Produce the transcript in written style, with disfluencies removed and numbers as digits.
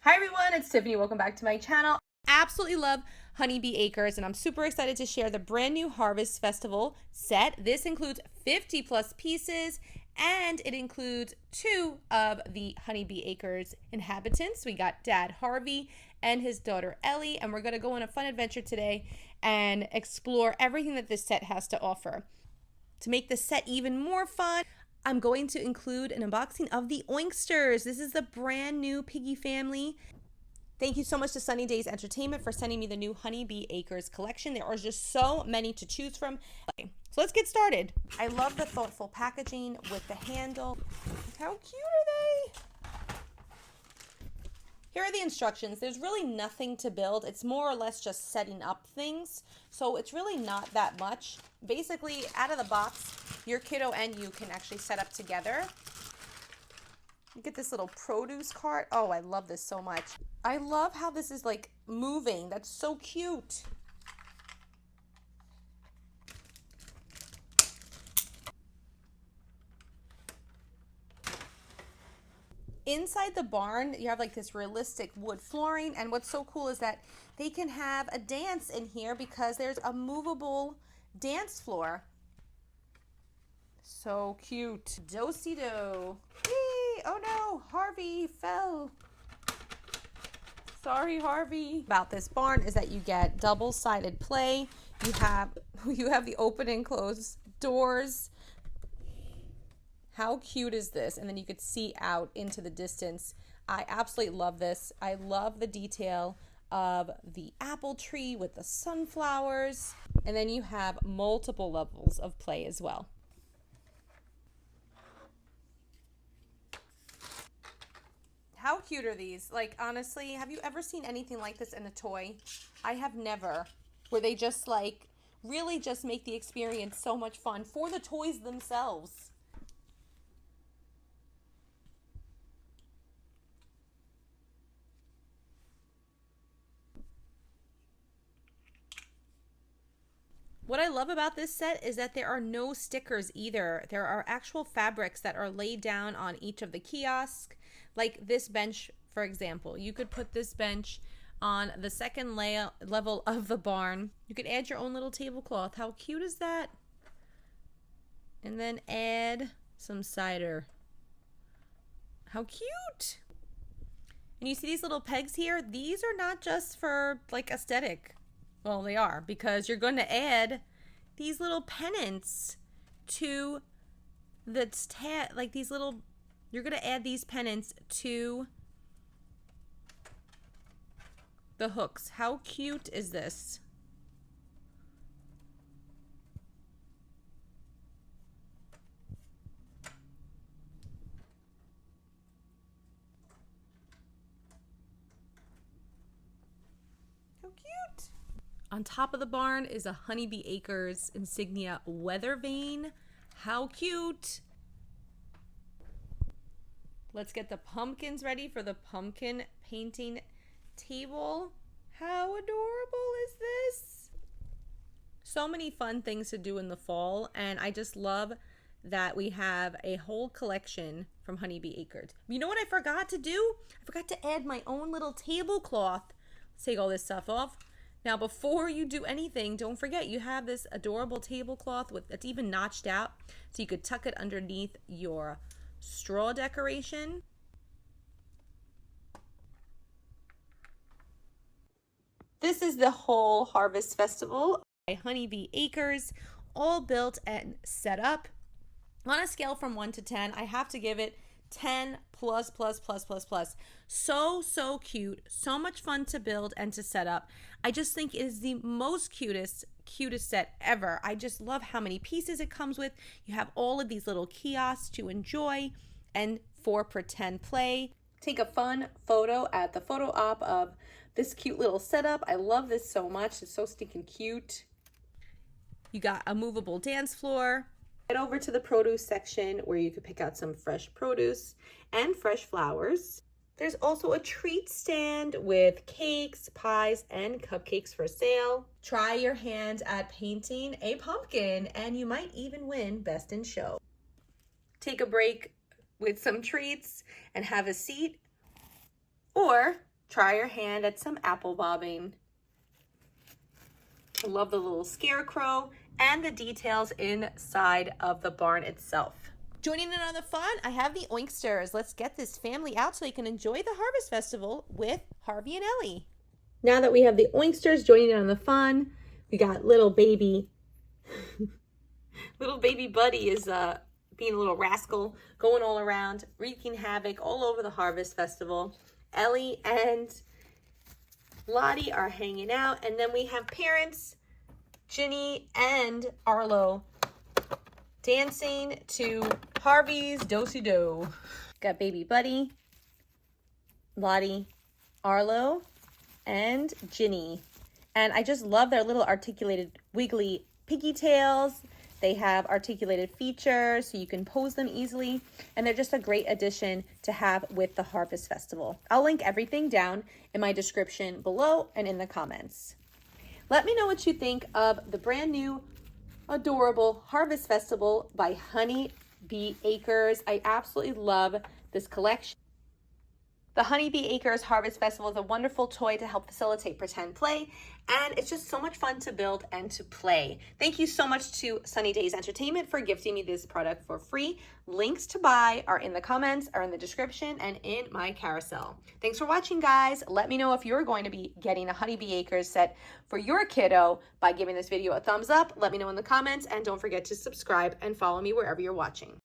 Hi everyone, it's Tiffany. Welcome back to my channel. Absolutely love Honeybee Acres, and I'm super excited to share the brand new Harvest Festival set. This includes 50 plus pieces, and it includes 2 of the Honeybee Acres inhabitants. We got Dad Harvey and his daughter Ellie, and we're going to go on a fun adventure today and explore everything that this set has to offer. To make the set even more fun, I'm going to include an unboxing of the Oinksters. This is the brand new piggy family. Thank you so much to Sunny Days Entertainment for sending me the new Honeybee Acres collection. There are just so many to choose from. So let's get started. I love the thoughtful packaging with the handle. How cute are they? Here are the instructions. There's really nothing to build. It's more or less just setting up things. So it's really not that much. Basically, out of the box, your kiddo and you can actually set up together. You get this little produce cart. Oh, I love this so much. I love how this is like moving. That's so cute. Inside the barn, you have like this realistic wood flooring, and what's so cool is that they can have a dance in here because there's a movable dance floor. So cute. Do-si-do. Yay! Oh no, Harvey fell. Sorry, Harvey. About this barn is that you get double-sided play. You have the open and closed doors. How cute is this? And then you could see out into the distance. I absolutely love this. I love the detail of the apple tree with the sunflowers. And then you have multiple levels of play as well. How cute are these? Like, honestly, have you ever seen anything like this in a toy? I have never. Where they just like really just make the experience so much fun for the toys themselves. What I love about this set is that there are no stickers either. There are actual fabrics that are laid down on each of the kiosks. Like this bench, for example. You could put this bench on the second level of the barn. You could add your own little tablecloth. How cute is that? And then add some cider. How cute! And you see these little pegs here? These are not just for like aesthetic. Well, they are, because you're going to add these little pennants to the like these little, you're going to add these pennants to the hooks. How cute is this? How cute! On top of the barn is a Honeybee Acres insignia weather vane. How cute! Let's get the pumpkins ready for the pumpkin painting table. How adorable is this? So many fun things to do in the fall, and I just love that we have a whole collection from Honeybee Acres. You know what I forgot to do? I forgot to add my own little tablecloth. Let's take all this stuff off. Now, before you do anything, don't forget you have this adorable tablecloth that's even notched out, so you could tuck it underneath your straw decoration. This is the whole Harvest Festival by Honeybee Acres, all built and set up. On a scale from 1 to 10, I have to give it 10 plus. So cute. So much fun to build and to set up. I just think it is the most cutest set ever. I just love how many pieces it comes with. You have all of these little kiosks to enjoy and for pretend play. Take a fun photo at the photo op of this cute little setup. I love this so much. It's so stinking cute. You got a movable dance floor. Head over to the produce section where you could pick out some fresh produce and fresh flowers. There's also a treat stand with cakes, pies, and cupcakes for sale. Try your hand at painting a pumpkin and you might even win Best in Show. Take a break with some treats and have a seat, or Try your hand at some apple bobbing. I love the little scarecrow and the details inside of the barn itself. Joining in on the fun, I have the Oinksters. Let's get this family out so they can enjoy the Harvest Festival with Harvey and Ellie. Now that we have the Oinksters joining in on the fun, we got little baby Buddy is being a little rascal, going all around, wreaking havoc all over the Harvest Festival. Ellie and Lottie are hanging out, and then we have parents, Ginny and Arlo, dancing to Harvey's Do-Si-Do. Got baby Buddy, Lottie, Arlo, and Ginny. And I just love their little articulated wiggly piggy tails. They have articulated features so you can pose them easily, and they're just a great addition to have with the Harvest Festival. I'll link everything down in my description below and in the comments. Let me know what you think of the brand new adorable Harvest Festival by Honeybee Acres. I absolutely love this collection. The Honeybee Acres Harvest Festival is a wonderful toy to help facilitate pretend play, and it's just so much fun to build and to play. Thank you so much to Sunny Days Entertainment for gifting me this product for free. Links to buy are in the comments, are in the description, and in my carousel. Thanks for watching, guys. Let me know if you're going to be getting a Honeybee Acres set for your kiddo by giving this video a thumbs up. Let me know in the comments, and don't forget to subscribe and follow me wherever you're watching.